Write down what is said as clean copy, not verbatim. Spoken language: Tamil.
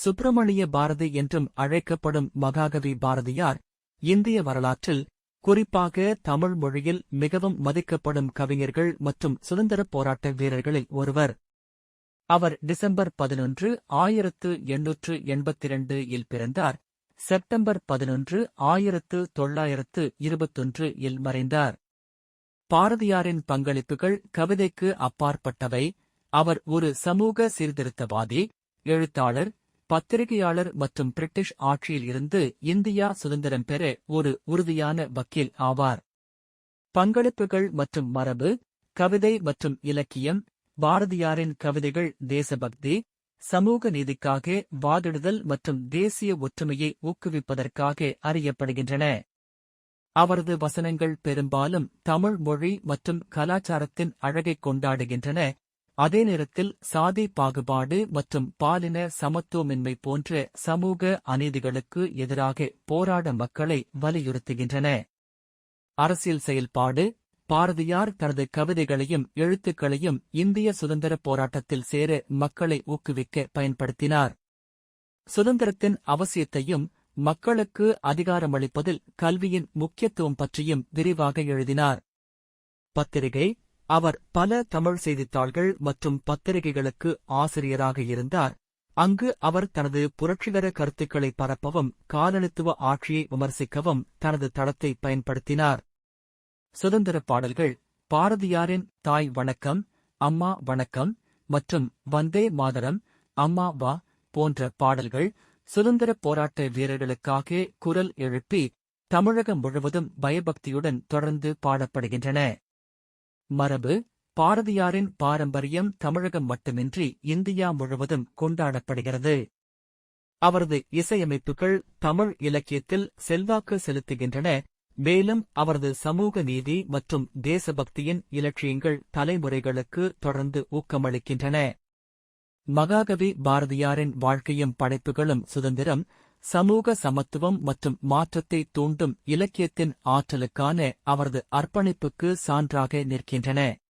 சுப்பிரமணிய பாரதி என்றும் அழைக்கப்படும் மகாகவி பாரதியார் இந்திய வரலாற்றில், குறிப்பாக தமிழ் மொழியில் மிகவும் மதிக்கப்படும் கவிஞர்கள் மற்றும் சுதந்திரப் போராட்ட வீரர்களில் ஒருவர். அவர் டிசம்பர் 11, 1882 இல் பிறந்தார். செப்டம்பர் 11, 1921 இல் மறைந்தார். பாரதியாரின் பங்களிப்புகள் கவிதைக்கு அப்பாற்பட்டவை. அவர் ஒரு சமூக சீர்திருத்தவாதி, எழுத்தாளர், பத்திரிகையாளர் மற்றும் பிரிட்டிஷ் ஆட்சியில் இருந்து இந்தியா சுதந்திரம் பெற ஒரு உறுதியான வக்கீல் ஆவார். பங்களிப்புகள் மற்றும் மரபு, கவிதை மற்றும் இலக்கியம். பாரதியாரின் கவிதைகள் தேசபக்தி, சமூக நீதிக்காக வாதிடுதல் மற்றும் தேசிய ஒற்றுமையை ஊக்குவிப்பதற்காக அறியப்படுகின்றன. அவரது வசனங்கள் பெரும்பாலும் தமிழ் மொழி மற்றும் கலாச்சாரத்தின் அழகைக் கொண்டாடுகின்றன, அதே நேரத்தில் சாதி பாகுபாடு மற்றும் பாலின சமத்துவமின்மை போன்ற சமூக அநீதிகளுக்கு எதிராக போராட மக்களை வலியுறுத்துகின்றன. அரசியல் செயல்பாடு. பாரதியார் தனது கவிதைகளையும் எழுத்துக்களையும் இந்திய சுதந்திரப் போராட்டத்தில் சேர மக்களை ஊக்குவிக்க பயன்படுத்தினார். சுதந்திரத்தின் அவசியத்தையும் மக்களுக்கு அதிகாரமளிப்பதில் கல்வியின் முக்கியத்துவம் பற்றியும் விரிவாக எழுதினார். பத்திரிகை. அவர் பல தமிழ் செய்தித்தாள்கள் மற்றும் பத்திரிகைகளுக்கு ஆசிரியராக இருந்தார், அங்கு அவர் தனது புரட்சிகர கருத்துக்களை பரப்பவும் காலனித்துவ ஆட்சியை விமர்சிக்கவும் தனது தளத்தை பயன்படுத்தினார். சுதந்திரப் பாடல்கள். பாரதியாரின் தாய் வணக்கம், அம்மா வணக்கம் மற்றும் வந்தே மாதரம், அம்மா வா போன்ற பாடல்கள் சுதந்திரப் போராட்ட வீரர்களுக்காக குரல் எழுப்பி தமிழகம் முழுவதும் பயபக்தியுடன் தொடர்ந்து பாடப்படுகின்றன. மரபு. பாரதியாரின் பாரம்பரியம் தமிழகம் மட்டுமின்றி இந்தியா முழுவதும் கொண்டாடப்படுகிறது. அவரது இசையமைப்புகள் தமிழ் இலக்கியத்தில் செல்வாக்கு செலுத்துகின்றன, மேலும் அவரது சமூக நீதி மற்றும் தேசபக்தியின் இலட்சியங்கள் தலைமுறைகளுக்கு தொடர்ந்து ஊக்கமளிக்கின்றன. மகாகவி பாரதியாரின் வாழ்க்கையும் படைப்புகளும் சுதந்திரம், சமூக சமத்துவம் மற்றும் மாற்றத்தை தூண்டும் இலக்கியத்தின் ஆற்றலுக்கான அவரது அர்ப்பணிப்புக்கு சான்றாக நிற்கின்றன.